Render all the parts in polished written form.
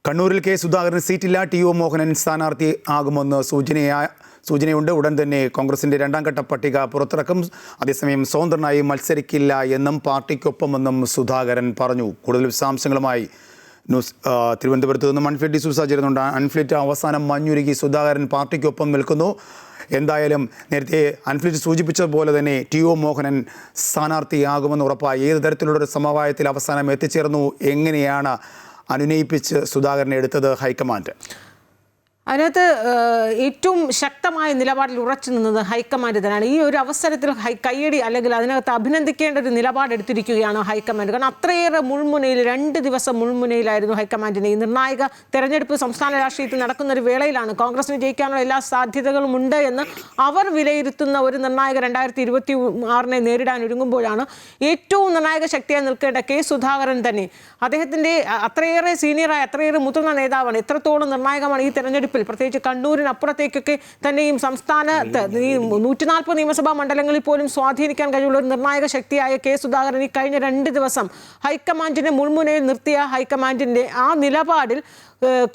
കണ്ണൂരിൽ കെ സുധാകരന് സീറ്റില്ല. ടി.ഒ. മോഹനൻ സ്ഥാനാർത്ഥി ആകുമെന്ന് സൂചനയുണ്ട്. ഉടൻ തന്നെ കോൺഗ്രസിന്റെ രണ്ടാം ഘട്ട പട്ടിക പുറത്തിറക്കും. അതേസമയം സ്വതന്ത്രനായി മത്സരിക്കില്ല എന്നും പാർട്ടിക്കൊപ്പമെന്നും സുധാകരൻ പറഞ്ഞു. കൂടുതൽ വിശദാംശങ്ങളുമായി തിരുവനന്തപുരത്ത് നിന്നും അൻഫ്ലിറ്റ് ഡിസൂസ ചേരുന്നുണ്ട്. അൻഫ്ലിറ്റ്, അവസാനം മഞ്ഞുരുകി സുധാകരൻ പാർട്ടിക്കൊപ്പം നിൽക്കുന്നു. എന്തായാലും നേരത്തെ അൻഫ്ലിറ്റ് സൂചിപ്പിച്ചതുപോലെ തന്നെ ടി.ഒ. മോഹനൻ സ്ഥാനാർത്ഥിയാകുമെന്ന് ഉറപ്പായി. ഏത് തരത്തിലുള്ളൊരു സമവായത്തിൽ അവസാനം എത്തിച്ചേർന്നു? എങ്ങനെയാണ് അനുനയിപ്പിച്ച് സുധാകരനെ എടുത്തത് ഹൈക്കമാൻഡ്? അതിനകത്ത് ഏറ്റവും ശക്തമായ നിലപാടിൽ ഉറച്ചു നിന്നത് ഹൈക്കമാൻഡ് തന്നെയാണ്. ഈ ഒരു അവസരത്തിൽ കയ്യടി അല്ലെങ്കിൽ അതിനകത്ത് അഭിനന്ദിക്കേണ്ട ഒരു നിലപാടെടുത്തിരിക്കുകയാണ് ഹൈക്കമാൻഡ്. കാരണം അത്രയേറെ മുൾമുനയിൽ 2 ദിവസം മുൾമുനയിലായിരുന്നു ഹൈക്കമാൻഡിന്. ഈ നിർണായക തെരഞ്ഞെടുപ്പ് സംസ്ഥാന രാഷ്ട്രീയത്തിൽ നടക്കുന്ന ഒരു വേളയിലാണ് കോൺഗ്രസിന് ജയിക്കാനുള്ള എല്ലാ സാധ്യതകളും ഉണ്ട് എന്ന് അവർ വിലയിരുത്തുന്ന ഒരു നിർണായക 2026 നേരിടാൻ ഒരുങ്ങുമ്പോഴാണ് ഏറ്റവും നിർണായക ശക്തിയായി നിൽക്കേണ്ട കെ സുധാകരൻ തന്നെ. അദ്ദേഹത്തിൻ്റെ അത്രയേറെ സീനിയറായ അത്രയേറെ മുതിർന്ന നേതാവാണ്. എത്രത്തോളം നിർണായകമാണ് ഈ തെരഞ്ഞെടുപ്പിൽ, പ്രത്യേകിച്ച് കണ്ണൂരിനപ്പുറത്തേക്കൊക്കെ തന്നെയും സംസ്ഥാനത്ത് ഈ 140 നിയമസഭാ മണ്ഡലങ്ങളിൽ പോലും സ്വാധീനിക്കാൻ കഴിയുള്ള ഒരു നിർണായക ശക്തിയായ കെ സുധാകരൻ ഈ കഴിഞ്ഞ 2 ദിവസം ഹൈക്കമാൻഡിനെ മുൾമുനയിൽ നിർത്തിയ ഹൈക്കമാൻഡിൻ്റെ ആ നിലപാടിൽ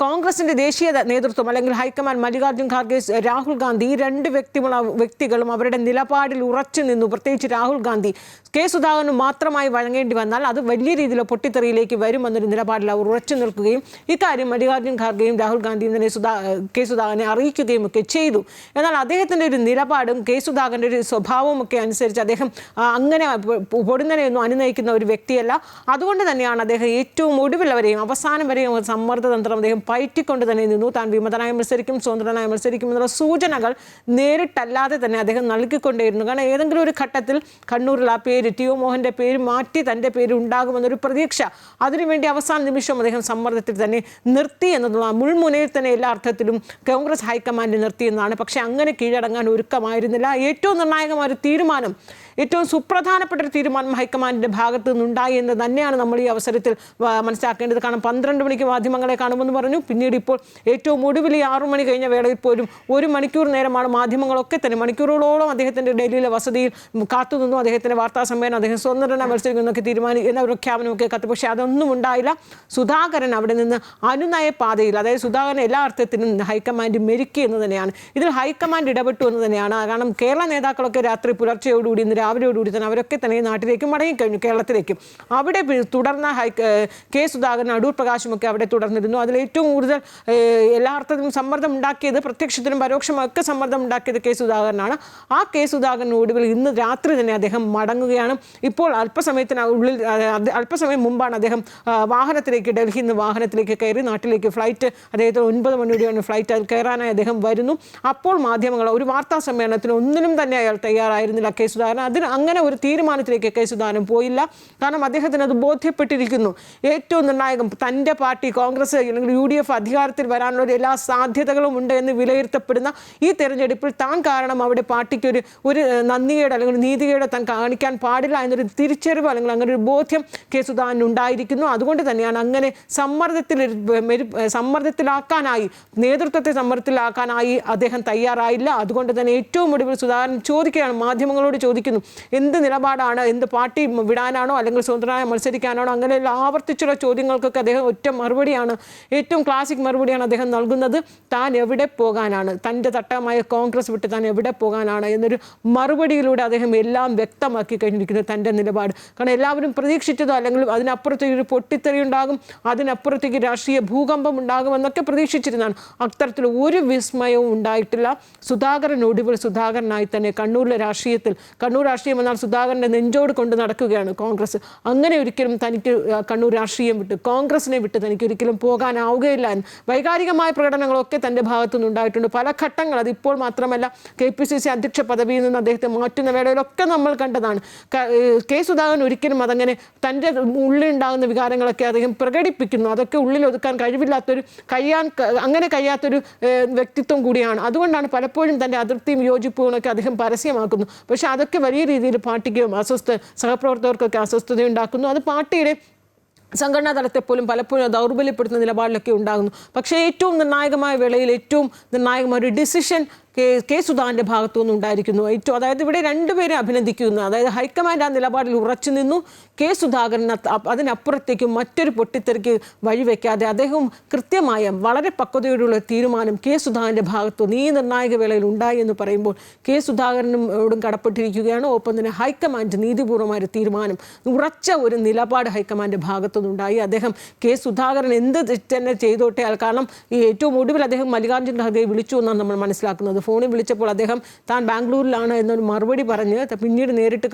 കോൺഗ്രസിന്റെ ദേശീയ നേതൃത്വം അല്ലെങ്കിൽ ഹൈക്കമാൻഡ് മല്ലികാർജ്ജുൻ ഖാർഗെ, രാഹുൽ ഗാന്ധി, ഈ 2 വ്യക്തികളും അവരുടെ നിലപാടിൽ ഉറച്ചു നിന്നു. പ്രത്യേകിച്ച് രാഹുൽ ഗാന്ധി കെ സുധാകരന് മാത്രമായി വഴങ്ങേണ്ടി വന്നാൽ അത് വലിയ രീതിയിൽ പൊട്ടിത്തെറിയിലേക്ക് വരുമെന്നൊരു നിലപാടിൽ അവർ ഉറച്ചു നിൽക്കുകയും ഇക്കാര്യം മല്ലികാർജ്ജുൻ ഖാർഗെയും രാഹുൽ ഗാന്ധിയും തന്നെ കെ സുധാകരനെ അറിയിക്കുകയും ഒക്കെ ചെയ്തു. എന്നാൽ അദ്ദേഹത്തിൻ്റെ ഒരു നിലപാടും കെ സുധാകരൻ്റെ ഒരു സ്വഭാവവും ഒക്കെ അനുസരിച്ച് അദ്ദേഹം അങ്ങനെ പൊടുന്നനെയൊന്നും അനുനയിക്കുന്ന ഒരു വ്യക്തിയല്ല. അതുകൊണ്ട് തന്നെയാണ് അദ്ദേഹം ഏറ്റവും ഒടുവിലവരെയും അവസാനം വരെയും സമ്മർദ്ദതന്ത്രം അദ്ദേഹം പയറ്റിക്കൊണ്ട് തന്നെ നിന്നു. താൻ വിമതനായി മത്സരിക്കും, സ്വതന്ത്രനായി മത്സരിക്കും എന്നുള്ള സൂചനകൾ നേരിട്ടല്ലാതെ തന്നെ അദ്ദേഹം നൽകിക്കൊണ്ടേയിരുന്നു. കാരണം ഏതെങ്കിലും ഒരു ഘട്ടത്തിൽ കണ്ണൂരിൽ ആ പേര് ടി.ഒ. മോഹൻ്റെ പേര് മാറ്റി തൻ്റെ പേര് ഉണ്ടാകുമെന്നൊരു പ്രതീക്ഷ, അതിനുവേണ്ടി അവസാന നിമിഷം അദ്ദേഹം സമ്മർദ്ദത്തിൽ തന്നെ നിർത്തി എന്നുള്ള മുൾമുനയിൽ തന്നെ എല്ലാ അർത്ഥത്തിലും കോൺഗ്രസ് ഹൈക്കമാൻഡ് നിർത്തിയെന്നാണ്. പക്ഷേ അങ്ങനെ കീഴടങ്ങാൻ ഒരുക്കമായിരുന്നില്ല. ഏറ്റവും നിർണായകമായ ഒരു തീരുമാനം, ഏറ്റവും സുപ്രധാനപ്പെട്ട ഒരു തീരുമാനം ഹൈക്കമാൻഡിൻ്റെ ഭാഗത്തു നിന്നുണ്ടായി എന്ന് തന്നെയാണ് നമ്മൾ ഈ അവസരത്തിൽ മനസ്സിലാക്കേണ്ടത്. കാരണം 12 മണിക്ക് മാധ്യമങ്ങളെ കാണുമെന്ന് പറഞ്ഞു. പിന്നീട് ഇപ്പോൾ ഏറ്റവും ഒടുവിൽ 6 മണി കഴിഞ്ഞ വേളയിൽ പോലും 1 മണിക്കൂർ നേരമാണ് മാധ്യമങ്ങളൊക്കെ തന്നെ മണിക്കൂറുകളോളം അദ്ദേഹത്തിൻ്റെ ഡൽഹിയിലെ വസതിയിൽ കാത്തുനിന്നു. അദ്ദേഹത്തിൻ്റെ വാർത്താ സമ്മേളനം, അദ്ദേഹം സ്വതന്ത്രനായി മത്സരിക്കുന്നൊക്കെ എന്ന പ്രഖ്യാപനമൊക്കെ കത്ത്. പക്ഷേ അതൊന്നും ഉണ്ടായില്ല. സുധാകരൻ അവിടെ നിന്ന് അനുനയ പാതയിൽ, അതായത് സുധാകരൻ എല്ലാ അർത്ഥത്തിലും ഹൈക്കമാൻഡ് മെരുക്കി എന്ന് തന്നെയാണ്. ഇതിൽ ഹൈക്കമാൻഡ് ഇടപെട്ടു എന്ന് തന്നെയാണ്. കാരണം കേരള നേതാക്കളൊക്കെ രാത്രി പുലർച്ചയോടുകൂടി, ഇന്ന് രാവിലെയോടുകൂടി തന്നെ അവരൊക്കെ തന്നെ നാട്ടിലേക്ക് മടങ്ങിക്കഴിഞ്ഞു, കേരളത്തിലേക്ക്. അവിടെ തുടർന്ന കെ സുധാകരൻ, അടൂർ പ്രകാശുമൊക്കെ അവിടെ തുടർന്നിരുന്നു. അതിൽ ഏറ്റവും കൂടുതൽ എല്ലാ അർത്ഥത്തിലും സമ്മർദ്ദം ഉണ്ടാക്കിയത്, പ്രത്യക്ഷത്തിലും പരോക്ഷമൊക്കെ സമ്മർദ്ദം ഉണ്ടാക്കിയത് കെ സുധാകരനാണ്. ആ കെ സുധാകരൻ ഒടുവിൽ ഇന്ന് രാത്രി തന്നെ അദ്ദേഹം മടങ്ങുകയാണ്. ഇപ്പോൾ അല്പസമയം മുമ്പാണ് അദ്ദേഹം വാഹനത്തിലേക്ക്, ഡൽഹിയിൽ നിന്ന് വാഹനത്തിലേക്ക് കയറി നാട്ടിലേക്ക് ഫ്ലൈറ്റ്, അദ്ദേഹത്തിന് 9 മണിയോടെയാണ് ഫ്ലൈറ്റ്, അതിൽ കയറാനായി അദ്ദേഹം വരുന്നു. അപ്പോൾ മാധ്യമങ്ങൾ ഒരു വാർത്താ സമ്മേളനത്തിന് ഒന്നിനും തന്നെ അയാൾ തയ്യാറായിരുന്നില്ല കെ സുധാകരൻ. അങ്ങനെ ഒരു തീരുമാനത്തിലേക്ക് കെ സുധാകരൻ പോയില്ല. കാരണം അദ്ദേഹത്തിന് അത് ബോധ്യപ്പെട്ടിരിക്കുന്നു. ഏറ്റവും നിർണായകം തൻ്റെ പാർട്ടി കോൺഗ്രസ് അല്ലെങ്കിൽ UDF അധികാരത്തിൽ വരാനുള്ള എല്ലാ സാധ്യതകളും ഉണ്ട് എന്ന് വിലയിരുത്തപ്പെടുന്ന ഈ തെരഞ്ഞെടുപ്പിൽ താൻ കാരണം അവിടെ പാർട്ടിക്ക് ഒരു നന്ദികേട് അല്ലെങ്കിൽ നീതികേട് താൻ കാണിക്കാൻ പാടില്ല എന്നൊരു തിരിച്ചറിവ് അല്ലെങ്കിൽ അങ്ങനെ ഒരു ബോധ്യം കെ സുധാകരൻ ഉണ്ടായിരിക്കുന്നു. അതുകൊണ്ട് തന്നെയാണ് അങ്ങനെ സമ്മർദ്ദത്തിലാക്കാനായി, നേതൃത്വത്തെ സമ്മർദ്ദത്തിലാക്കാനായി അദ്ദേഹം തയ്യാറായില്ല. അതുകൊണ്ട് തന്നെ ഏറ്റവും ഒടുവിൽ സുധാകരൻ ചോദിക്കുകയാണ്, മാധ്യമങ്ങളോട് ചോദിക്കുന്നു, എന്ത് നിലപാടാണ്, എന്ത് പാർട്ടി വിടാനാണോ അല്ലെങ്കിൽ സ്വതന്ത്രമായി മത്സരിക്കാനാണോ? അങ്ങനെയുള്ള ആവർത്തിച്ചുള്ള ചോദ്യങ്ങൾക്കൊക്കെ അദ്ദേഹം ഒറ്റ മറുപടിയാണ്, ഏറ്റവും ക്ലാസിക് മറുപടിയാണ് അദ്ദേഹം നൽകുന്നത്. താൻ എവിടെ പോകാനാണ്, തൻ്റെ തട്ടമായ കോൺഗ്രസ് വിട്ട് താൻ എവിടെ പോകാനാണ് എന്നൊരു മറുപടിയിലൂടെ അദ്ദേഹം എല്ലാം വ്യക്തമാക്കി കഴിഞ്ഞിരിക്കുന്നത് തൻ്റെ നിലപാട്. കാരണം എല്ലാവരും പ്രതീക്ഷിച്ചതോ അല്ലെങ്കിൽ അതിനപ്പുറത്തേക്ക് ഒരു പൊട്ടിത്തെറി ഉണ്ടാകും, അതിനപ്പുറത്തേക്ക് രാഷ്ട്രീയ ഭൂകമ്പം ഉണ്ടാകും എന്നൊക്കെ പ്രതീക്ഷിച്ചിരുന്നതാണ്. അത്തരത്തിൽ ഒരു വിസ്മയവും ഉണ്ടായിട്ടില്ല. സുധാകരൻ ഒടുവിൽ സുധാകരനായി തന്നെ കണ്ണൂരിലെ രാഷ്ട്രീയത്തിൽ, കണ്ണൂർ രാഷ്ട്രീയം എന്നാൽ സുധാകരൻ്റെ നെഞ്ചോട് കൊണ്ട് നടക്കുകയാണ് കോൺഗ്രസ്. അങ്ങനെ ഒരിക്കലും തനിക്ക് കണ്ണൂർ രാഷ്ട്രീയം വിട്ട്, കോൺഗ്രസിനെ വിട്ട് തനിക്ക് ഒരിക്കലും പോകാനാവുകയില്ല എന്ന് വൈകാരികമായ പ്രകടനങ്ങളൊക്കെ തൻ്റെ ഭാഗത്തു നിന്നുണ്ടായിട്ടുണ്ട്. പല ഘട്ടങ്ങൾ, അതിപ്പോൾ മാത്രമല്ല, KPCC അധ്യക്ഷ പദവിയിൽ നിന്ന് അദ്ദേഹത്തെ മാറ്റുന്ന വേളയിലൊക്കെ നമ്മൾ കണ്ടതാണ്. കെ സുധാകരൻ ഒരിക്കലും അതങ്ങനെ തൻ്റെ ഉള്ളിലുണ്ടാകുന്ന വികാരങ്ങളൊക്കെ അദ്ദേഹം പ്രകടിപ്പിക്കുന്നു. അതൊക്കെ ഉള്ളിൽ ഒതുക്കാൻ അങ്ങനെ കഴിയാത്തൊരു വ്യക്തിത്വം കൂടിയാണ്. അതുകൊണ്ടാണ് പലപ്പോഴും തൻ്റെ അതിർത്തിയും യോജിപ്പുകളൊക്കെ അദ്ദേഹം പരസ്യമാക്കുന്നു. പക്ഷേ അതൊക്കെ വലിയ രീതിയിൽ പാർട്ടിക്ക് സഹപ്രവർത്തകർക്കൊക്കെ അസ്വസ്ഥത ഉണ്ടാക്കുന്നു. അത് പാർട്ടിയുടെ സംഘടനാ തലത്തെ പോലും പലപ്പോഴും ദൗർബല്യപ്പെടുത്തുന്ന നിലപാടിലൊക്കെ ഉണ്ടാകുന്നു. പക്ഷേ ഏറ്റവും നിർണായകമായ വേളയിൽ ഏറ്റവും നിർണായകമായ ഒരു ഡിസിഷൻ കെ സുധാകരൻ്റെ ഭാഗത്തു നിന്നുണ്ടായിരിക്കുന്നു. ഏറ്റവും അതായത് ഇവിടെ രണ്ടുപേരും അഭിനന്ദിക്കുന്നു. അതായത് ഹൈക്കമാൻഡ് ആ നിലപാടിൽ ഉറച്ചു നിന്നു. കെ സുധാകരൻ അതിനപ്പുറത്തേക്കും മറ്റൊരു പൊട്ടിത്തെറിക്ക് വഴിവെക്കാതെ അദ്ദേഹം കൃത്യമായ വളരെ പക്വതയോടുള്ള തീരുമാനം കെ സുധാകരൻ്റെ ഭാഗത്തു ഈ നിർണായക വേളയിൽ ഉണ്ടായി എന്ന് പറയുമ്പോൾ കെ സുധാകരനോടും കടപ്പെട്ടിരിക്കുകയാണ്. ഒപ്പം തന്നെ ഹൈക്കമാൻഡ് നീതിപൂർവമായ തീരുമാനം, ഉറച്ച ഒരു നിലപാട് ഹൈക്കമാൻഡ് ഭാഗത്തു നിന്നുണ്ടായി. അദ്ദേഹം കെ സുധാകരൻ എന്ത് തന്നെ ചെയ്തോട്ടെ, കാരണം ഈ ഏറ്റവും ഒടുവിൽ അദ്ദേഹം മല്ലികാർജ്ജുൻ ഖാർഗെയെ വിളിച്ചു എന്നാണ് നമ്മൾ മനസ്സിലാക്കുന്നത്. ഫോണിൽ വിളിച്ചപ്പോൾ അദ്ദേഹം താൻ ബാംഗ്ലൂരിലാണ് എന്നൊരു മറുപടി പറഞ്ഞ് പിന്നീട് നേരിട്ട്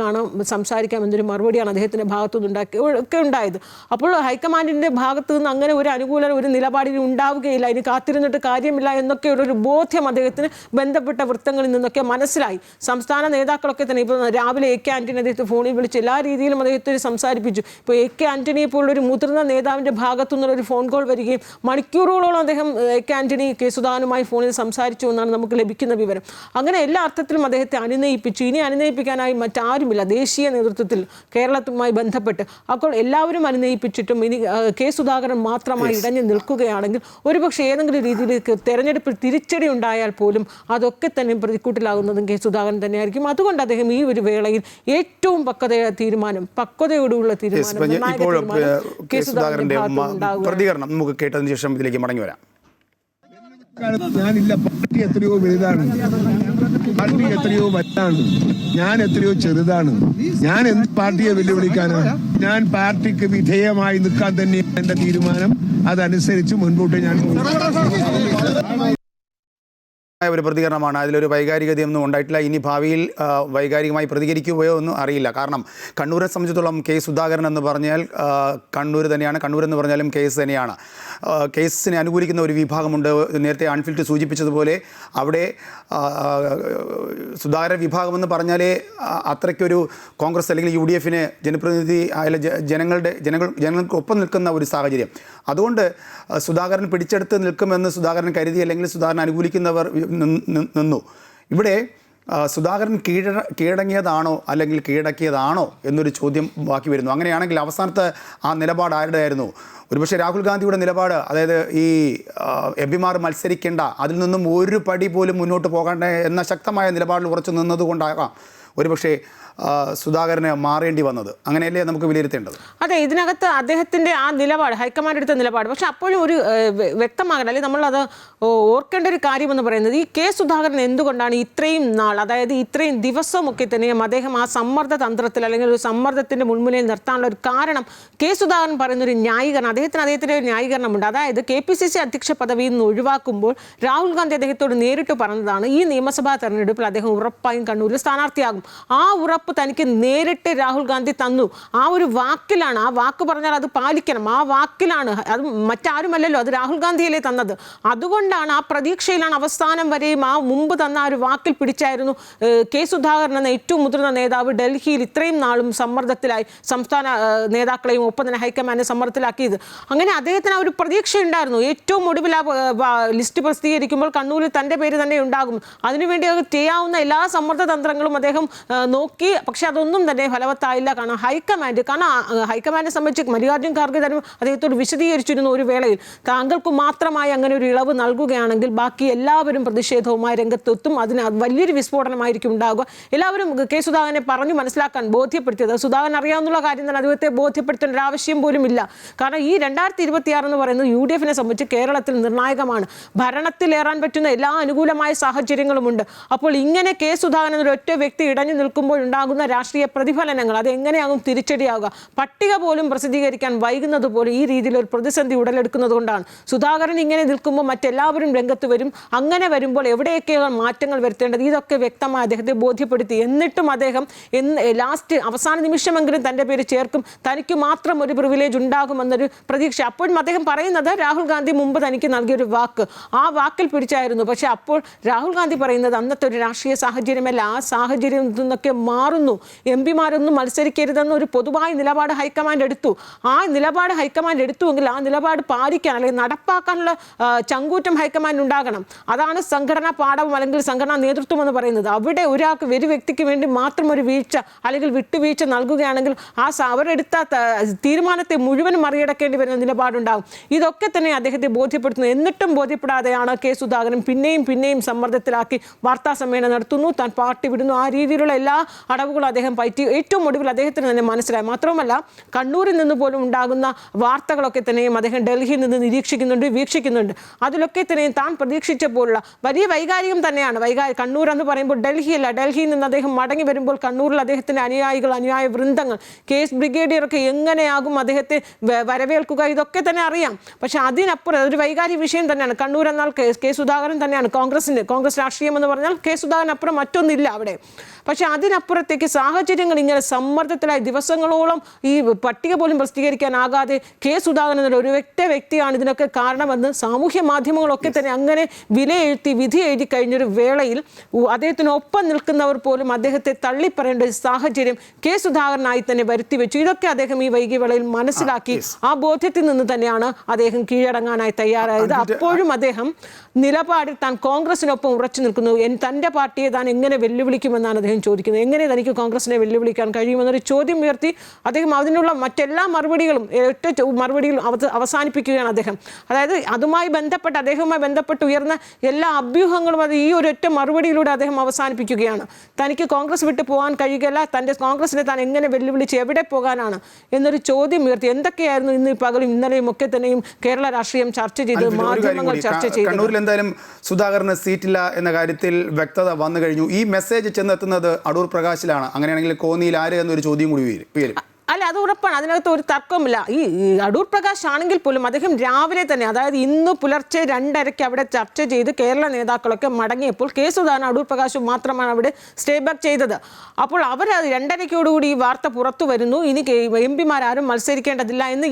സംസാരിക്കാം എന്നൊരു മറുപടിയാണ് അദ്ദേഹത്തിൻ്റെ ഭാഗത്തുനിന്ന് ഉണ്ടായത്. അപ്പോൾ ഹൈക്കമാൻഡിൻ്റെ ഭാഗത്തു നിന്ന് അങ്ങനെ ഒരു അനുകൂല ഒരു നിലപാടിൽ ഉണ്ടാവുകയില്ല, ഇനി കാത്തിരുന്നിട്ട് കാര്യമില്ല എന്നൊക്കെയുള്ളൊരു ബോധ്യം അദ്ദേഹത്തിന് ബന്ധപ്പെട്ട വൃത്തങ്ങളിൽ നിന്നൊക്കെ മനസ്സിലായി. സംസ്ഥാന നേതാക്കളൊക്കെ തന്നെ ഇപ്പോൾ രാവിലെ എ കെ ആന്റണി അദ്ദേഹത്തെ ഫോണിൽ വിളിച്ച് എല്ലാ രീതിയിലും അദ്ദേഹത്തെ സംസാരിപ്പിച്ചു. ഇപ്പോൾ എ കെ ആന്റണിയെ പോലൊരു മുതിർന്ന നേതാവിൻ്റെ ഭാഗത്തു നിന്നൊരു ഫോൺ കോൾ വരികയും മണിക്കൂറുകളോളം അദ്ദേഹം എ കെ ആന്റണി കെ സുധാകരനുമായി ഫോണിൽ സംസാരിച്ചു എന്നാണ് നമുക്ക് ലഭിക്കുന്ന വിവരം. അങ്ങനെ എല്ലാ അർത്ഥത്തിലും അദ്ദേഹത്തെ അനുനയിപ്പിച്ചു. ഇനി അനുനയിപ്പിക്കാനായി മറ്റാരുമില്ല ദേശീയ നേതൃത്വത്തിൽ കേരളത്തുമായി ബന്ധപ്പെട്ട്. അപ്പോൾ എല്ലാവരും അനുനയിപ്പിച്ചിട്ടും ഇനി കെ സുധാകരൻ മാത്രമായി ഇടഞ്ഞു നിൽക്കുകയാണെങ്കിൽ ഒരുപക്ഷെ ഏതെങ്കിലും രീതിയിൽ തെരഞ്ഞെടുപ്പിൽ തിരിച്ചടി ഉണ്ടായാൽ പോലും അതൊക്കെ തന്നെ പ്രതിക്കൂട്ടിലാകുന്നതും കെ സുധാകരൻ തന്നെയായിരിക്കും. അതുകൊണ്ട് അദ്ദേഹം ഈ ഒരു വേളയിൽ ഏറ്റവും പക്വതയോടുള്ള തീരുമാനം കെ സുധാകരന്റെ പ്രതികരണം നമുക്ക് കേട്ടതിന് ശേഷം ഇതിലേക്ക് മടങ്ങി വരാം. ഞാനില്ല, പാർട്ടി എത്രയോ വലുതാണ്, പാർട്ടി എത്രയോ വലുതാണ്, ഞാൻ എത്രയോ ചെറുതാണ്. ഞാൻ എന്ത് പാർട്ടിയെ വെല്ലുവിളിക്കാനാണ്? ഞാൻ പാർട്ടിക്ക് വിധേയമായി നിൽക്കാൻ തന്നെയാണ് എന്റെ തീരുമാനം. അതനുസരിച്ച് മുൻപോട്ട് ഞാൻ ഒരു പ്രതികരണമാണ്. അതിലൊരു വൈകാരികതയൊന്നും ഉണ്ടായിട്ടില്ല. ഇനി ഭാവിയിൽ വൈകാരികമായി പ്രതികരിക്കുകയോ ഒന്നും അറിയില്ല. കാരണം കണ്ണൂരെ സംബന്ധിച്ചിടത്തോളം കെ സുധാകരൻ എന്ന് പറഞ്ഞാൽ കണ്ണൂർ തന്നെയാണ്, കണ്ണൂർ എന്ന് പറഞ്ഞാലും കേസ് തന്നെയാണ്. കേസിനെ അനുകൂലിക്കുന്ന ഒരു വിഭാഗമുണ്ട്. നേരത്തെ അൺഫിൽറ്റ് സൂചിപ്പിച്ചതുപോലെ അവിടെ സുധാകര വിഭാഗമെന്ന് പറഞ്ഞാലേ അത്രയ്ക്കൊരു കോൺഗ്രസ് അല്ലെങ്കിൽ യു ഡി എഫിന് ജനപ്രതിനിധി ജനങ്ങൾക്ക് ഒപ്പം നിൽക്കുന്ന ഒരു സാഹചര്യം. അതുകൊണ്ട് സുധാകരൻ പിടിച്ചെടുത്ത് നിൽക്കുമെന്ന് സുധാകരൻ കരുതി, അല്ലെങ്കിൽ സുധാകരൻ അനുകൂലിക്കുന്നവർ നിന്നു. ഇവിടെ സുധാകരൻ കീഴടങ്ങിയതാണോ അല്ലെങ്കിൽ കീഴടക്കിയതാണോ എന്നൊരു ചോദ്യം ബാക്കി വരുന്നു. അങ്ങനെയാണെങ്കിൽ അവസാനത്തെ ആ നിലപാട് ആരുടെ ആയിരുന്നു? ഒരുപക്ഷെ രാഹുൽ ഗാന്ധിയുടെ നിലപാട്, അതായത് ഈ എംപിമാർ മത്സരിക്കേണ്ട, അതിൽ നിന്നും ഒരു പടി പോലും മുന്നോട്ട് പോകേണ്ട എന്ന ശക്തമായ നിലപാടിൽ ഉറച്ചു നിന്നതുകൊണ്ടാകാം ഒരുപക്ഷെ സുധാകരന് മാറേണ്ടി വന്നത്. അങ്ങനെയല്ലേ നമുക്ക് വിലയിരുത്തേണ്ടത്? അതെ, ഇതിനകത്ത് അദ്ദേഹത്തിൻ്റെ ആ നിലപാട്, ഹൈക്കമാൻഡ് എടുത്ത നിലപാട്, പക്ഷെ അപ്പോഴും ഒരു വ്യക്തമാകണം, അല്ലെങ്കിൽ നമ്മളത് ഓർക്കേണ്ട ഒരു കാര്യമെന്ന് പറയുന്നത് ഈ കെ സുധാകരൻ എന്തുകൊണ്ടാണ് ഇത്രയും നാൾ, അതായത് ഇത്രയും ദിവസമൊക്കെ തന്നെയും അദ്ദേഹം ആ സമ്മർദ്ദ തന്ത്രത്തിൽ അല്ലെങ്കിൽ ഒരു സമ്മർദ്ദത്തിൻ്റെ മുൻമുനയിൽ നിർത്താനുള്ള ഒരു കാരണം കെ സുധാകരൻ പറയുന്നൊരു ന്യായീകരണം, അദ്ദേഹത്തിൻ്റെ ഒരു ന്യായീകരണമുണ്ട്. അതായത് KPCC അധ്യക്ഷ പദവിയിൽ നിന്ന് ഒഴിവാക്കുമ്പോൾ രാഹുൽ ഗാന്ധി അദ്ദേഹത്തോട് നേരിട്ട് പറഞ്ഞതാണ് ഈ നിയമസഭാ തെരഞ്ഞെടുപ്പിൽ അദ്ദേഹം ഉറപ്പായും കണ്ണൂരിൽ സ്ഥാനാർത്ഥിയാകും. ആ ഉറപ്പ് തനിക്ക് നേരിട്ട് രാഹുൽ ഗാന്ധി തന്നു. ആ ഒരു വാക്കിലാണ്, ആ വാക്ക് പറഞ്ഞാൽ അത് പാലിക്കണം, ആ വാക്കിലാണ്, അത് മറ്റാരുമല്ലല്ലോ, അത് രാഹുൽ ഗാന്ധിയല്ലേ തന്നത്. അതുകൊണ്ടാണ്, ആ പ്രതീക്ഷയിലാണ് അവസാനം വരെയും ആ മുമ്പ് തന്ന ആ ഒരു വാക്കിൽ പിടിച്ചായിരുന്നു കെ സുധാകരൻ എന്ന ഏറ്റവും മുതിർന്ന നേതാവ് ഡൽഹിയിൽ ഇത്രയും നാളും സമ്മർദ്ദത്തിലായി സംസ്ഥാന നേതാക്കളെയും ഒപ്പം തന്നെ ഹൈക്കമാൻഡിനെ സമ്മർദ്ദത്തിലാക്കിയത്. അങ്ങനെ അദ്ദേഹത്തിന് ആ ഒരു പ്രതീക്ഷ ഉണ്ടായിരുന്നു. ഏറ്റവും ഒടുവിൽ ആ ലിസ്റ്റ് പ്രസിദ്ധീകരിക്കുമ്പോൾ കണ്ണൂരിൽ തൻ്റെ പേര് തന്നെ ഉണ്ടാകും. അതിനുവേണ്ടി ചെയ്യാവുന്ന എല്ലാ സമ്മർദ്ദ തന്ത്രങ്ങളും അദ്ദേഹം നോക്കി. പക്ഷെ അതൊന്നും തന്നെ ഫലവത്തായില്ല. കാരണം ഹൈക്കമാൻഡിനെ സംബന്ധിച്ച് മല്ലികാർജ്ജുൻ ഖാർഗെ തന്നെ അദ്ദേഹത്തോട് വിശദീകരിച്ചിരുന്നു ഒരു വേളയിൽ, താങ്കൾക്ക് മാത്രമായി അങ്ങനെ ഒരു ഇളവ് നൽകുകയാണെങ്കിൽ ബാക്കി എല്ലാവരും പ്രതിഷേധവുമായി രംഗത്തെത്തും, അതിന് വലിയൊരു വിസ്ഫോടനമായിരിക്കും ഉണ്ടാകുക. എല്ലാവരും കെ സുധാകരനെ പറഞ്ഞു മനസ്സിലാക്കാൻ ബോധ്യപ്പെടുത്തിയത്, സുധാകരൻ അറിയാവുന്ന കാര്യം തന്നെ അദ്ദേഹത്തെ ബോധ്യപ്പെടുത്തേണ്ട ഒരു ആവശ്യം പോലും ഇല്ല. കാരണം ഈ 2026 എന്ന് പറയുന്നത് UDF-നെ സംബന്ധിച്ച് കേരളത്തിൽ നിർണായകമാണ്. ഭരണത്തിലേറാൻ പറ്റുന്ന എല്ലാ അനുകൂലമായ സാഹചര്യങ്ങളുമുണ്ട്. അപ്പോൾ ഇങ്ങനെ കെ സുധാകരൻ ഒരു ഒറ്റ വ്യക്തി ഇടഞ്ഞു നിൽക്കുമ്പോൾ ഉണ്ടാകുന്ന രാഷ്ട്രീയ പ്രതിഫലനങ്ങൾ അത് എങ്ങനെയാകും തിരിച്ചടിയാവുക? പട്ടിക പോലും പ്രസിദ്ധീകരിക്കാൻ വൈകുന്നത് പോലെ ഈ രീതിയിൽ ഒരു പ്രതിസന്ധി ഉടലെടുക്കുന്നത് കൊണ്ടാണ്. സുധാകരൻ ഇങ്ങനെ നിൽക്കുമ്പോൾ മറ്റെല്ലാവരും രംഗത്ത് വരും. അങ്ങനെ വരുമ്പോൾ എവിടെയൊക്കെയാണ് മാറ്റങ്ങൾ വരുത്തേണ്ടത് ഇതൊക്കെ വ്യക്തമായി അദ്ദേഹത്തെ ബോധ്യപ്പെടുത്തി. എന്നിട്ടും അദ്ദേഹം അവസാന നിമിഷമെങ്കിലും തൻ്റെ പേര് ചേർക്കും, തനിക്ക് മാത്രം ഒരു പ്രിവിലേജ് ഉണ്ടാകുമെന്നൊരു പ്രതീക്ഷ. അപ്പോഴും അദ്ദേഹം പറയുന്നത് രാഹുൽ ഗാന്ധി മുമ്പ് തനിക്ക് നൽകിയൊരു വാക്ക്, ആ വാക്കിൽ പിടിച്ചായിരുന്നു. പക്ഷെ അപ്പോൾ രാഹുൽ ഗാന്ധി പറയുന്നത് അന്നത്തെ ഒരു രാഷ്ട്രീയ സാഹചര്യമല്ല, ആ സാഹചര്യം നിന്നൊക്കെ മാറുന്നു. MP-മാരൊന്നും മത്സരിക്കരുതെന്ന ഒരു പൊതുവായ നിലപാട് ഹൈക്കമാൻഡ് എടുത്തു. ആ നിലപാട് ഹൈക്കമാൻഡ് എടുത്തുവെങ്കിൽ ആ നിലപാട് പാലിക്കാൻ അല്ലെങ്കിൽ നടപ്പാക്കാനുള്ള ചങ്കൂറ്റം ഹൈക്കമാൻഡ് ഉണ്ടാകണം. അതാണ് സംഘടനാ പാഠവും അല്ലെങ്കിൽ സംഘടനാ നേതൃത്വം എന്ന് പറയുന്നത്. അവിടെ ഒരാൾക്ക് ഒരു വ്യക്തിക്ക് വേണ്ടി മാത്രം ഒരു വീഴ്ച അല്ലെങ്കിൽ വിട്ടുവീഴ്ച നൽകുകയാണെങ്കിൽ അവരെടുത്ത തീരുമാനത്തെ മുഴുവൻ മറികടക്കേണ്ടി വരുന്ന നിലപാടുണ്ടാകും. ഇതൊക്കെ തന്നെ അദ്ദേഹത്തെ ബോധ്യപ്പെടുത്തുന്നു. എന്നിട്ടും ബോധ്യപ്പെടാതെയാണ് കെ സുധാകരൻ പിന്നെയും സമ്മർദ്ദത്തിലാക്കി വാർത്താ സമ്മേളനം നടത്തുന്നു, താൻ പാർട്ടി വിടുന്നു. ആ രീതിയിലുള്ള എല്ലാ അടവുകളും അദ്ദേഹം പറ്റി. ഏറ്റവും ഒടുവിൽ അദ്ദേഹത്തിന് തന്നെ മനസ്സിലായി. മാത്രമല്ല, കണ്ണൂരിൽ നിന്ന് പോലും ഉണ്ടാകുന്ന വാർത്തകളൊക്കെ തന്നെയും അദ്ദേഹം ഡൽഹിയിൽ നിന്ന് നിരീക്ഷിക്കുന്നുണ്ട്, വീക്ഷിക്കുന്നുണ്ട്. അതിലൊക്കെ തന്നെയും താൻ പ്രതീക്ഷിച്ച പോലുള്ള വലിയ വൈകാരികം തന്നെയാണ്. കണ്ണൂർ എന്ന് പറയുമ്പോൾ ഡൽഹിയല്ല. ഡൽഹിയിൽ നിന്ന് അദ്ദേഹം മടങ്ങി വരുമ്പോൾ കണ്ണൂരിൽ അദ്ദേഹത്തിൻ്റെ അനുയായ വൃന്ദങ്ങൾ, കേസ് ബ്രിഗേഡിയറൊക്കെ എങ്ങനെയാകും അദ്ദേഹത്തെ വരവേൽക്കുക, ഇതൊക്കെ തന്നെ അറിയാം. പക്ഷെ അതിനപ്പുറം ഒരു വൈകാരിക വിഷയം തന്നെയാണ്. കണ്ണൂർ എന്നാൽ കെ സുധാകരൻ തന്നെയാണ്. കോൺഗ്രസ് രാഷ്ട്രീയം എന്ന് പറഞ്ഞാൽ കെ സുധാകരൻ അപ്പുറം മറ്റൊന്നില്ല അവിടെ. പക്ഷെ അതിനപ്പുറത്തേക്ക് സാഹചര്യങ്ങൾ ഇങ്ങനെ സമ്മർദ്ദത്തിലായി ദിവസങ്ങളോളം ഈ പട്ടിക പോലും പ്രസിദ്ധീകരിക്കാനാകാതെ കെ സുധാകരൻ എന്ന ഒരു വ്യക്തിയാണ് ഇതിനൊക്കെ കാരണമെന്ന് സാമൂഹ്യ മാധ്യമങ്ങളൊക്കെ തന്നെ അങ്ങനെ വിധി എഴുതി കഴിഞ്ഞൊരു വേളയിൽ അദ്ദേഹത്തിനൊപ്പം നിൽക്കുന്നവർ പോലും അദ്ദേഹത്തെ തള്ളിപ്പറയേണ്ട ഒരു സാഹചര്യം കെ സുധാകരനായി തന്നെ വരുത്തി വെച്ചു. ഇതൊക്കെ അദ്ദേഹം ഈ വൈകിയ വേളയിൽ മനസ്സിലാക്കി ആ ബോധ്യത്തിൽ നിന്ന് തന്നെയാണ് അദ്ദേഹം കീഴടങ്ങാനായി തയ്യാറായത്. അപ്പോഴും അദ്ദേഹം നിലപാടിൽ താൻ കോൺഗ്രസിനൊപ്പം ഉറച്ചു നിൽക്കുന്നു. തൻ്റെ പാർട്ടിയെ താൻ എങ്ങനെ വെല്ലുവിളിക്കുമെന്നാണ് അദ്ദേഹം ചോദിക്കുന്നത്. എങ്ങനെ തനിക്ക് കോൺഗ്രസിനെ വെല്ലുവിളിക്കാൻ കഴിയുമെന്നൊരു ചോദ്യം ഉയർത്തി അദ്ദേഹം അതിനുള്ള മറ്റെല്ലാ മറുപടികളും അവസാനിപ്പിക്കുകയാണ് അദ്ദേഹം. അതായത് അദ്ദേഹവുമായി ബന്ധപ്പെട്ട് ഉയർന്ന എല്ലാ അഭ്യൂഹങ്ങളും അത് ഈ ഒരൊറ്റ മറുപടിയിലൂടെ അദ്ദേഹം അവസാനിപ്പിക്കുകയാണ്. തനിക്ക് കോൺഗ്രസ് വിട്ടു പോകാൻ കഴിയുകയില്ല, തൻ്റെ കോൺഗ്രസിനെ താൻ എങ്ങനെ വെല്ലുവിളിച്ച് എവിടെ പോകാനാണ് എന്നൊരു ചോദ്യം ഉയർത്തി. എന്തൊക്കെയായിരുന്നു ഇന്ന് പകലും ഇന്നലെയും ഒക്കെ തന്നെയും കേരള രാഷ്ട്രീയം ചർച്ച ചെയ്ത്, മാധ്യമങ്ങൾ ചർച്ച ചെയ്തു. എന്തായാലും സുധാകരന് സീറ്റില്ല എന്ന കാര്യത്തിൽ വ്യക്തത വന്നു കഴിഞ്ഞു. ഈ മെസ്സേജ് ചെന്നെത്തുന്നത് അടൂർ പ്രകാശിലാണ്. അങ്ങനെയാണെങ്കിൽ കോന്നിയിൽ ആര് എന്നൊരു ചോദ്യം കൂടി വരും. അല്ല, അത് ഉറപ്പാണ്. അതിനകത്ത് ഒരു തർക്കമില്ല. ഈ അടൂർ പ്രകാശ് ആണെങ്കിൽ പോലും അദ്ദേഹം രാവിലെ തന്നെ, അതായത് ഇന്ന് പുലർച്ചെ 2:30 അവിടെ ചർച്ച ചെയ്ത് കേരള നേതാക്കളൊക്കെ മടങ്ങിയപ്പോൾ കെ സുധാകരൻ അടൂർ പ്രകാശും മാത്രമാണ് അവിടെ സ്റ്റേ ബാക്ക് ചെയ്തത്. അപ്പോൾ അവർ 2:30 ഈ വാർത്ത പുറത്തു വരുന്നു. ഇനി MP-മാരും മത്സരിക്കേണ്ടതില്ല എന്ന്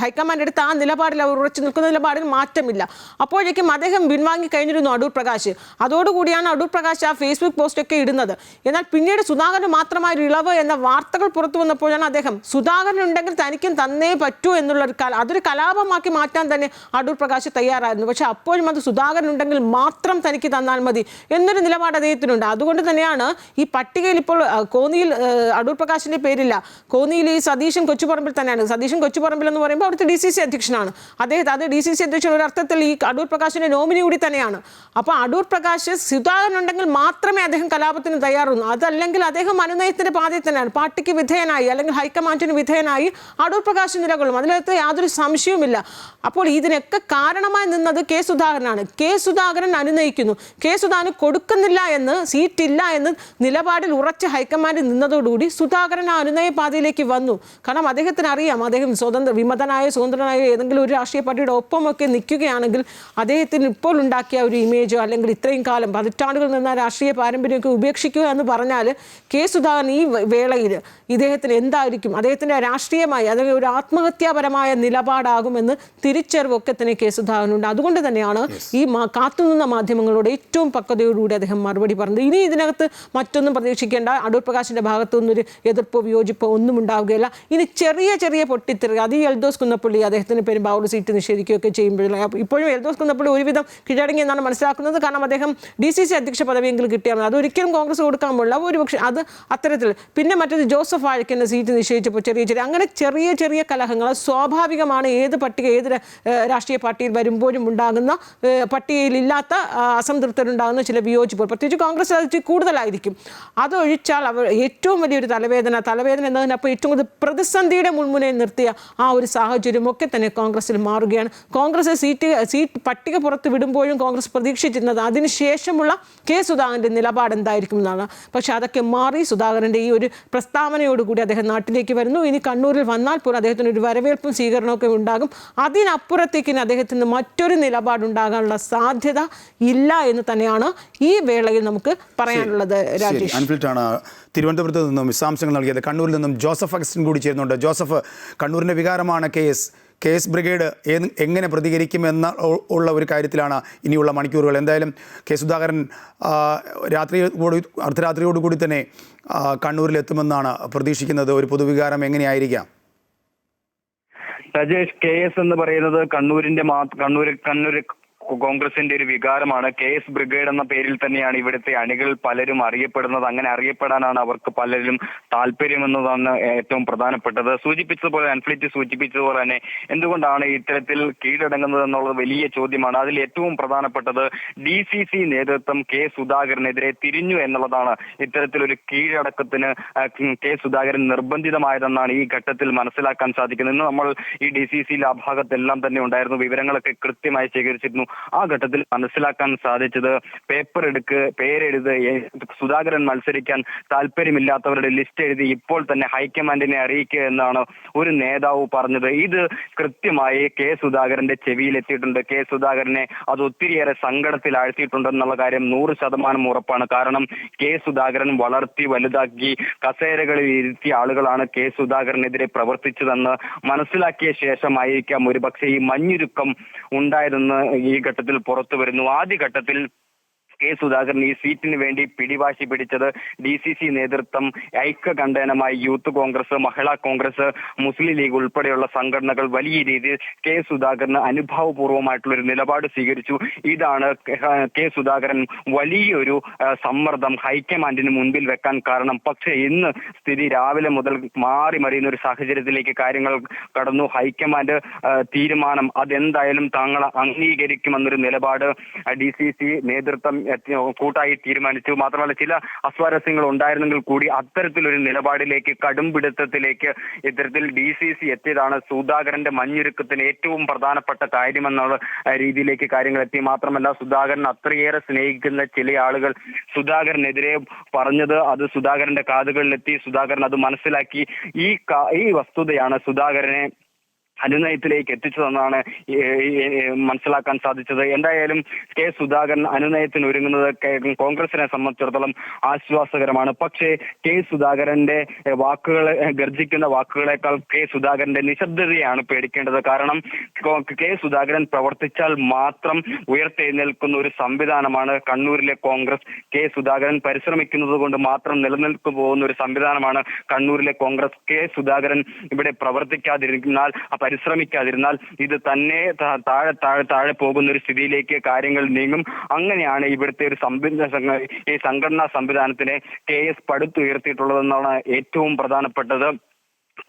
ഹൈക്കമാൻഡ് എടുത്ത ആ നിലപാടിൽ അവർ ഉറച്ചു നിൽക്കുന്ന നിലപാടിൽ മാറ്റമില്ല. അപ്പോഴേക്കും അദ്ദേഹം പിൻവാങ്ങി കഴിഞ്ഞിരുന്നു അടൂർ പ്രകാശ്. അതോടുകൂടിയാണ് അടൂർ പ്രകാശ് ആ ഫേസ്ബുക്ക് പോസ്റ്റൊക്കെ ഇടുന്നത്. എന്നാൽ പിന്നീട് സുധാകരന് മാത്രമായ ഒരു ഇളവ് എന്ന വാർത്തകൾ പുറത്തു വന്നപ്പോൾ അദ്ദേഹം സുധാകരൻ ഉണ്ടെങ്കിൽ തനിക്കും തന്നേ പറ്റൂ എന്നുള്ളൊരു അതൊരു കലാപമാക്കി മാറ്റാൻ തന്നെ അടൂർ പ്രകാശ് തയ്യാറായിരുന്നു. പക്ഷെ അപ്പോഴും അത് സുധാകരൻ ഉണ്ടെങ്കിൽ മാത്രം തനിക്ക് തന്നാൽ മതി എന്നൊരു നിലപാട് അദ്ദേഹത്തിനുണ്ട്. അതുകൊണ്ട് തന്നെയാണ് ഈ പട്ടികയിൽ ഇപ്പോൾ കോന്നിയിൽ അടൂർ പ്രകാശിന്റെ പേരില്ല. കോന്നിയിൽ ഈ സതീശൻ കൊച്ചുപറമ്പിൽ തന്നെയാണ്. സതീശൻ കൊച്ചുപറമ്പിൽ എന്ന് പറയുമ്പോൾ അവിടുത്തെ DCC അധ്യക്ഷനാണ്. അത് DCC അധ്യക്ഷൻ ഒരു അർത്ഥത്തിൽ ഈ അടൂർ പ്രകാശിന്റെ നോമിനി കൂടി തന്നെയാണ്. അപ്പോൾ അടൂർ പ്രകാശ് സുധാകരൻ ഉണ്ടെങ്കിൽ മാത്രമേ അദ്ദേഹം കലാപത്തിന് തയ്യാറുള്ളൂ. അതല്ലെങ്കിൽ അദ്ദേഹം അനുനയത്തിന്റെ പാതയിൽ തന്നെയാണ്. പാർട്ടിക്ക് വിധേയനായി അല്ലെങ്കിൽ ഹൈക്കമാൻഡിന് വിധേയനായി അടൂർ പ്രകാശ് നിലകൊള്ളും. അതിനകത്ത് യാതൊരു സംശയവുമില്ല. അപ്പോൾ ഇതിനൊക്കെ കാരണമായി നിന്നത് കെ സുധാകരനാണ്. കെ സുധാകരൻ അനുനയിക്കുന്നു. കെ സുധാകരൻ കൊടുക്കുന്നില്ല എന്ന്, സീറ്റില്ല എന്ന് നിലപാടിൽ ഉറച്ച് ഹൈക്കമാൻഡ് നിന്നതോടുകൂടി സുധാകരൻ ആ അനുനയ പാതയിലേക്ക് വന്നു. കാരണം അദ്ദേഹത്തിന് അറിയാം, അദ്ദേഹം സ്വതന്ത്രനായ ഏതെങ്കിലും ഒരു രാഷ്ട്രീയ പാർട്ടിയുടെ ഒപ്പമൊക്കെ നിൽക്കുകയാണെങ്കിൽ അദ്ദേഹത്തിന് ഇപ്പോൾ ഉണ്ടാക്കിയ ഒരു ഇമേജോ അല്ലെങ്കിൽ ഇത്രയും കാലം പതിറ്റാണ്ടുകൾ നിന്ന രാഷ്ട്രീയ പാരമ്പര്യമൊക്കെ ഉപേക്ഷിക്കുക എന്ന് പറഞ്ഞാൽ കെ സുധാകരൻ ഈ വേളയിൽ ഇദ്ദേഹത്തിന് എന്തായിരിക്കും, അദ്ദേഹത്തിൻ്റെ രാഷ്ട്രീയമായി അല്ലെങ്കിൽ ഒരു ആത്മഹത്യാപരമായ നിലപാടാകുമെന്ന് തിരിച്ചറിവൊക്കെ തന്നെ കെ സുധാകരനുണ്ട്. അതുകൊണ്ട് തന്നെയാണ് ഈ കാത്തുനിന്ന മാധ്യമങ്ങളോട് ഏറ്റവും പക്വതയോടുകൂടി അദ്ദേഹം മറുപടി പറഞ്ഞത്. ഇനി ഇതിനകത്ത് മറ്റൊന്നും പ്രതീക്ഷിക്കേണ്ട, അടൂർ പ്രകാശിൻ്റെ ഭാഗത്തു നിന്നൊരു എതിർപ്പോ വിയോജിപ്പോ ഒന്നും ഉണ്ടാവുകയില്ല. ഇനി ചെറിയ പൊട്ടിത്തെറി, അത് ഈ എൽദോസ് കുന്നപ്പള്ളി അദ്ദേഹത്തിന് പെരുമ്പാവൂർ സീറ്റ് നിഷേധിക്കുകയൊക്കെ ചെയ്യുമ്പോഴേ ഇപ്പോഴും എൽദോസ് കുന്നപ്പള്ളി ഒരുവിധം കീഴടങ്ങി എന്നാണ് മനസ്സിലാക്കുന്നത്. കാരണം അദ്ദേഹം DCC അധ്യക്ഷ പദവിയെങ്കിലും കിട്ടിയാൽ അതൊരിക്കലും കോൺഗ്രസ് കൊടുക്കാൻ പോലുള്ള ഒരുപക്ഷെ അത് അത്തരത്തിൽ. പിന്നെ മറ്റൊരു ജോസഫ് വാഴക്കൻ്റെ സീറ്റ് നിശ്ചയിച്ചപ്പോൾ ചെറിയ കലഹങ്ങൾ സ്വാഭാവികമാണ്. ഏത് രാഷ്ട്രീയ പാർട്ടിയിൽ വരുമ്പോഴും ഉണ്ടാകുന്ന, പട്ടികയിലില്ലാത്ത അസംതൃപ്തരുണ്ടാകുന്ന ചില വിയോജിപ്പുകൾ, പ്രത്യേകിച്ച് കോൺഗ്രസ് അത് കൂടുതലായിരിക്കും. അതൊഴിച്ചാൽ ഏറ്റവും വലിയൊരു തലവേദന എന്നതിനപ്പോൾ ഏറ്റവും കൂടുതൽ പ്രതിസന്ധിയുടെ മുൾമുനയിൽ നിർത്തിയ ആ ഒരു സാഹചര്യമൊക്കെ തന്നെ കോൺഗ്രസിൽ മാറുകയാണ്. കോൺഗ്രസ് സീറ്റ് പട്ടിക പുറത്ത് വിടുമ്പോഴും കോൺഗ്രസ് പ്രതീക്ഷിച്ചിരുന്നത് അതിനുശേഷമുള്ള കെ സുധാകരൻ്റെ നിലപാട് എന്തായിരിക്കും എന്നാണ്. പക്ഷെ അതൊക്കെ മാറി സുധാകരൻ്റെ ഈ ഒരു പ്രസ്താവനയോടുകൂടി അദ്ദേഹം നാട്ടിലേക്ക് വരുന്നു. ഇനി കണ്ണൂരിൽ വന്നാൽ പോലും അദ്ദേഹത്തിന് ഒരു വരവേൽപ്പും സ്വീകരണമൊക്കെ ഉണ്ടാകും. അതിനപ്പുറത്തേക്ക് അദ്ദേഹത്തിന് മറ്റൊരു നിലപാടുണ്ടാകാനുള്ള സാധ്യത ഇല്ല എന്ന് തന്നെയാണ് ഈ വേളയിൽ നമുക്ക് പറയാനുള്ളത്. രാജേഷ് അൻഫിൽട്ടാണ് തിരുവനന്തപുരത്ത് നിന്നും വിശദാംശങ്ങൾ നൽകിയത്. കണ്ണൂരിൽ നിന്നും ജോസഫ് അഗസ്റ്റിൻ കൂടി ചേരുന്നുണ്ട്. ജോസഫ്, കണ്ണൂരിൻ്റെ വികാരമാണ് കേസ്. KS ബ്രിഗേഡ് എങ്ങനെ പ്രതികരിക്കുമെന്ന ഉള്ള ഒരു കാര്യത്തിലാണ് ഇനിയുള്ള മണിക്കൂറുകൾ. എന്തായാലും കെ സുധാകരൻ അർദ്ധരാത്രിയോടുകൂടി തന്നെ കണ്ണൂരിലെത്തുമെന്നാണ് പ്രതീക്ഷിക്കുന്നത്. ഒരു പൊതുവികാരം എങ്ങനെയായിരിക്കാം? രാജേഷ്, KS എന്ന് പറയുന്നത് കണ്ണൂർ കോൺഗ്രസിന്റെ ഒരു വികാരമാണ്. KS ബ്രിഗേഡ് എന്ന പേരിൽ തന്നെയാണ് ഇവിടുത്തെ അണികൾ പലരും അറിയപ്പെടുന്നത്. അങ്ങനെ അറിയപ്പെടാനാണ് അവർക്ക് പലരും താല്പര്യമെന്നതാണ് ഏറ്റവും പ്രധാനപ്പെട്ടത്. അൻഫ്ലിറ്റ് സൂചിപ്പിച്ചതുപോലെ തന്നെ എന്തുകൊണ്ടാണ് ഇത്തരത്തിൽ കീഴടങ്ങുന്നത് എന്നുള്ളത് വലിയ ചോദ്യമാണ്. അതിൽ ഏറ്റവും പ്രധാനപ്പെട്ടത് DCC നേതൃത്വം K സുധാകരനെതിരെ തിരിഞ്ഞു എന്നുള്ളതാണ്. ഇത്തരത്തിലൊരു കീഴടക്കത്തിന് K സുധാകരൻ നിർബന്ധിതമായതെന്നാണ് ഈ ഘട്ടത്തിൽ മനസ്സിലാക്കാൻ സാധിക്കുന്നത്. ഇന്ന് നമ്മൾ ഈ DCC ആ ഭാഗത്തെല്ലാം തന്നെ ഉണ്ടായിരുന്നു, വിവരങ്ങളൊക്കെ കൃത്യമായി ശേഖരിച്ചിരുന്നു. ആ ഘട്ടത്തിൽ മനസ്സിലാക്കാൻ സാധിച്ചത് പേരെഴുത് സുധാകരൻ മത്സരിക്കാൻ താല്പര്യമില്ലാത്തവരുടെ ലിസ്റ്റ് എഴുതി ഇപ്പോൾ തന്നെ ഹൈക്കമാൻഡിനെ അറിയിക്കുക എന്നാണ് ഒരു നേതാവ് പറഞ്ഞത്. ഇത് കൃത്യമായി K സുധാകരന്റെ ചെവിയിലെത്തിയിട്ടുണ്ട്. K സുധാകരനെ അത് ഒത്തിരിയേറെ സങ്കടത്തിൽ ആഴ്ത്തിയിട്ടുണ്ടെന്നുള്ള കാര്യം 100% ഉറപ്പാണ്. കാരണം K സുധാകരൻ വളർത്തി വലുതാക്കി കസേരകളിൽ ഇരുത്തിയ ആളുകളാണ് K സുധാകരനെതിരെ പ്രവർത്തിച്ചതെന്ന് മനസ്സിലാക്കിയ ശേഷമായിരിക്കാം ഒരുപക്ഷെ ഈ മഞ്ഞുരുക്കം ഉണ്ടായതെന്ന് ഈ ഘട്ടത്തിൽ പുറത്തു വരുന്നു. ആദ്യഘട്ടത്തിൽ K സുധാകരൻ ഈ സീറ്റിന് വേണ്ടി പിടിവാശി പിടിച്ചത് DCC നേതൃത്വം ഐക്യകണ്ഠേനമായി യൂത്ത് കോൺഗ്രസ്, മഹിളാ കോൺഗ്രസ്, മുസ്ലിം ലീഗ് ഉൾപ്പെടെയുള്ള സംഘടനകൾ വലിയ രീതിയിൽ K സുധാകരന് അനുഭാവപൂർവ്വമായിട്ടുള്ള ഒരു നിലപാട് സ്വീകരിച്ചു. ഇതാണ് K സുധാകരൻ വലിയൊരു സമ്മർദ്ദം ഹൈക്കമാൻഡിന് മുൻപിൽ വെക്കാൻ കാരണം. പക്ഷേ ഇന്ന് സ്ഥിതി രാവിലെ മുതൽ മാറി മറിയുന്ന ഒരു സാഹചര്യത്തിലേക്ക് കാര്യങ്ങൾ കടന്നു. ഹൈക്കമാൻഡ് തീരുമാനം അതെന്തായാലും താങ്കൾ അംഗീകരിക്കുമെന്നൊരു നിലപാട് DCC നേതൃത്വം കൂട്ടായി തീരുമാനിച്ചു. മാത്രമല്ല ചില അസ്വാരസ്യങ്ങൾ ഉണ്ടായിരുന്നെങ്കിൽ കൂടി അത്തരത്തിലൊരു നിലപാടിലേക്ക്, കടുംപിടുത്തത്തിലേക്ക് ഇത്തരത്തിൽ DCC എത്തിയതാണ് സുധാകരന്റെ മഞ്ഞുരുക്കത്തിന് ഏറ്റവും പ്രധാനപ്പെട്ട കാര്യമെന്നുള്ള രീതിയിലേക്ക് കാര്യങ്ങൾ എത്തി. മാത്രമല്ല സുധാകരൻ അത്രയേറെ സ്നേഹിക്കുന്ന ചില ആളുകൾ സുധാകരനെതിരെ പറഞ്ഞത് അത് സുധാകരന്റെ കാതുകളിലെത്തി. സുധാകരൻ അത് മനസ്സിലാക്കി. ഈ വസ്തുതയാണ് സുധാകരനെ അനുനയത്തിലേക്ക് എത്തിച്ചതെന്നാണ് മനസ്സിലാക്കാൻ സാധിച്ചത്. എന്തായാലും K സുധാകരൻ അനുനയത്തിന് ഒരുങ്ങുന്നത് കോൺഗ്രസിനെ സംബന്ധിച്ചിടത്തോളം ആശ്വാസകരമാണ്. പക്ഷേ K സുധാകരന്റെ ഗർജിക്കുന്ന വാക്കുകളെക്കാൾ K സുധാകരന്റെ നിശബ്ദതയാണ് പേടിക്കേണ്ടത്. കാരണം K സുധാകരൻ പ്രവർത്തിച്ചാൽ മാത്രം ഉയർത്തെഴുന്നേൽക്കുന്ന ഒരു സംവിധാനമാണ് കണ്ണൂരിലെ കോൺഗ്രസ്. K സുധാകരൻ പരിശ്രമിക്കുന്നത് കൊണ്ട് മാത്രം നിലനിൽക്കു പോകുന്ന ഒരു സംവിധാനമാണ് കണ്ണൂരിലെ കോൺഗ്രസ്. K സുധാകരൻ ഇവിടെ പരിശ്രമിക്കാതിരുന്നാൽ ഇത് തന്നെ താഴെ പോകുന്ന ഒരു സ്ഥിതിയിലേക്ക് കാര്യങ്ങൾ നീങ്ങും. അങ്ങനെയാണ് ഇവിടുത്തെ ഒരു ഈ സംഘടനാ സംവിധാനത്തിനെ KS പടുത്തുയർത്തിയിട്ടുള്ളതെന്നാണ് ഏറ്റവും പ്രധാനപ്പെട്ടത്.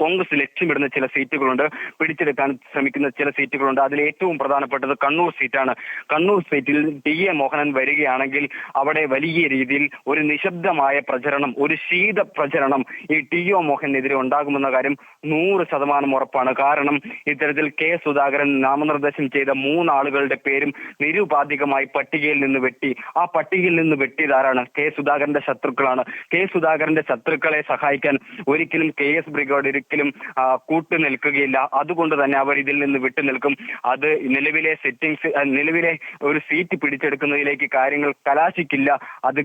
കോൺഗ്രസ് ലക്ഷ്യമിടുന്ന ചില സീറ്റുകളുണ്ട്, പിടിച്ചെടുക്കാൻ ശ്രമിക്കുന്ന ചില സീറ്റുകളുണ്ട്. അതിൽ ഏറ്റവും പ്രധാനപ്പെട്ടത് കണ്ണൂർ സീറ്റാണ്. കണ്ണൂർ സീറ്റിൽ TA മോഹനൻ വരികയാണെങ്കിൽ അവിടെ വലിയ രീതിയിൽ ഒരു നിശബ്ദമായ പ്രചരണം, ഒരു ശീത പ്രചരണം ഈ TO മോഹനെതിരെ ഉണ്ടാകുമെന്ന കാര്യം 100% ഉറപ്പാണ്. കാരണം ഇത്തരത്തിൽ K സുധാകരൻ നാമനിർദ്ദേശം ചെയ്ത 3 ആളുകളുടെ പേരും നിരുപാധികമായി പട്ടികയിൽ നിന്ന് വെട്ടി. ആ പട്ടികയിൽ നിന്ന് വെട്ടിയതാരാണ്? K സുധാകരന്റെ ശത്രുക്കളാണ്. K സുധാകരന്റെ ശത്രുക്കളെ സഹായിക്കാൻ ഒരിക്കലും KS ബ്രിഗേഡ് ഒരിക്കലും കൂട്ടുനിൽക്കുകയില്ല. അതുകൊണ്ട് തന്നെ അവർ ഇതിൽ നിന്ന് വിട്ടുനിൽക്കും. അത് നിലവിലെ ഒരു സീറ്റ് പിടിച്ചെടുക്കുന്നതിലേക്ക് കാര്യങ്ങൾ കലാശിക്കില്ല. അത്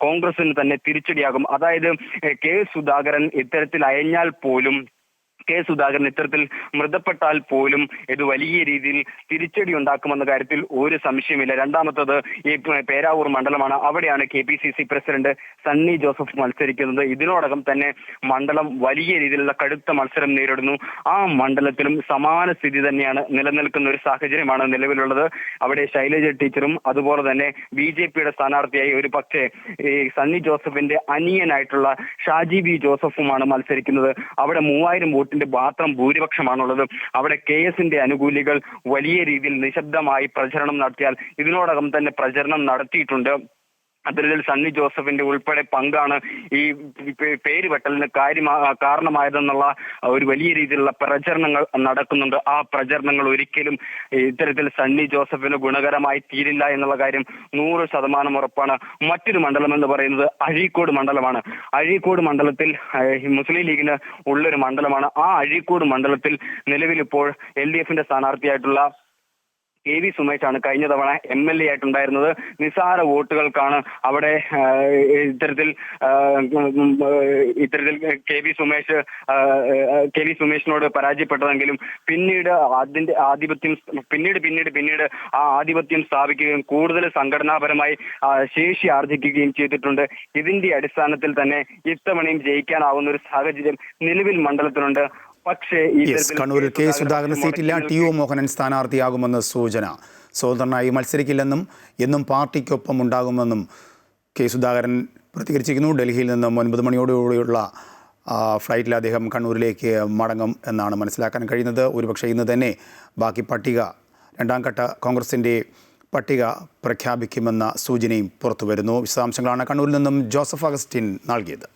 കോൺഗ്രസിന് തന്നെ തിരിച്ചടിയാകും. അതായത് K സുധാകരൻ ഇത്തരത്തിൽ അയഞ്ഞാൽ പോലും, K സുധാകരൻ ഇത്തരത്തിൽ മൃതപ്പെട്ടാൽ പോലും ഇത് വലിയ രീതിയിൽ തിരിച്ചടി ഉണ്ടാക്കുമെന്ന കാര്യത്തിൽ ഒരു സംശയമില്ല. രണ്ടാമത്തത് ഈ പേരാവൂർ മണ്ഡലമാണ്. അവിടെയാണ് KPCC പ്രസിഡന്റ് സണ്ണി ജോസഫ് മത്സരിക്കുന്നത്. ഇതിനോടകം തന്നെ മണ്ഡലം വലിയ രീതിയിലുള്ള കടുത്ത മത്സരം നേരിടുന്നു. ആ മണ്ഡലത്തിലും സമാന സ്ഥിതി തന്നെയാണ് നിലനിൽക്കുന്ന ഒരു സാഹചര്യമാണ് നിലവിലുള്ളത്. അവിടെ ശൈലജ ടീച്ചറും അതുപോലെ തന്നെ BJPയുടെ സ്ഥാനാർത്ഥിയായി ഒരു പക്ഷേ ഈ സണ്ണി ജോസഫിന്റെ അനിയനായിട്ടുള്ള ഷാജി B ജോസഫുമാണ് മത്സരിക്കുന്നത്. അവിടെ 3000 വോട്ടിന്റെ മാത്രം ഭൂരിപക്ഷമാണുള്ളത്. അവിടെ KSന്റെ അനുകൂലികൾ വലിയ രീതിയിൽ നിശബ്ദമായി പ്രചരണം നടത്തിയാൽ ഇതിനോടകം തന്നെ പ്രചരണം നടത്തിയിട്ടുണ്ട്. അതിൽ സണ്ണി ജോസഫിന്റെ ഉൾപ്പെടെ പങ്കാണ് ഈ പേര് വെട്ടലിന് കാരണമായതെന്നുള്ള ഒരു വലിയ രീതിയിലുള്ള പ്രചരണങ്ങൾ നടക്കുന്നുണ്ട്. ആ പ്രചരണങ്ങൾ ഒരിക്കലും ഇത്തരത്തിൽ സണ്ണി ജോസഫിന് ഗുണകരമായി തീരില്ല എന്നുള്ള കാര്യം 100% ഉറപ്പാണ്. മറ്റൊരു മണ്ഡലം എന്ന് പറയുന്നത് അഴീക്കോട് മണ്ഡലമാണ്. അഴീക്കോട് മണ്ഡലത്തിൽ മുസ്ലിം ലീഗിന് ഉള്ളൊരു മണ്ഡലമാണ്. ആ അഴീക്കോട് മണ്ഡലത്തിൽ നിലവിലിപ്പോൾ LDFന്റെ സ്ഥാനാർത്ഥിയായിട്ടുള്ള KV സുമേഷാണ് കഴിഞ്ഞ തവണ MLA ആയിട്ടുണ്ടായിരുന്നത്. നിസ്സാര വോട്ടുകൾക്കാണ് അവിടെ ഇത്തരത്തിൽ KV സുമേഷിനോട് പരാജയപ്പെട്ടതെങ്കിലും പിന്നീട് അതിന്റെ ആധിപത്യം പിന്നീട് ആ ആധിപത്യം സ്ഥാപിക്കുകയും കൂടുതൽ സംഘടനാപരമായി ശേഷി ആർജിക്കുകയും ചെയ്തിട്ടുണ്ട്. ഇതിന്റെ അടിസ്ഥാനത്തിൽ തന്നെ ഇത്തവണയും ജയിക്കാനാവുന്ന ഒരു സാഹചര്യം നിലവിൽ മണ്ഡലത്തിലുണ്ട്. പക്ഷേ കണ്ണൂരിൽ K സുധാകരൻ സീറ്റില്ല, TO മോഹനൻ സ്ഥാനാർത്ഥിയാകുമെന്ന് സൂചന. സ്വതന്ത്രനായി മത്സരിക്കില്ലെന്നും എന്നും പാർട്ടിക്കൊപ്പം ഉണ്ടാകുമെന്നും K സുധാകരൻ പ്രതികരിച്ചിരിക്കുന്നു. ഡൽഹിയിൽ നിന്ന് 9 മണിയോടുകൂടിയുള്ള ഫ്ലൈറ്റിൽ അദ്ദേഹം കണ്ണൂരിലേക്ക് മടങ്ങും എന്നാണ് മനസ്സിലാക്കാൻ കഴിയുന്നത്. ഒരുപക്ഷെ ഇന്ന് തന്നെ ബാക്കി പട്ടിക, രണ്ടാം ഘട്ട കോൺഗ്രസിൻ്റെ പട്ടിക പ്രഖ്യാപിക്കുമെന്ന സൂചനയും പുറത്തുവരുന്നു. വിശദാംശങ്ങളാണ് കണ്ണൂരിൽ നിന്നും ജോസഫ് അഗസ്റ്റിൻ നൽകിയത്.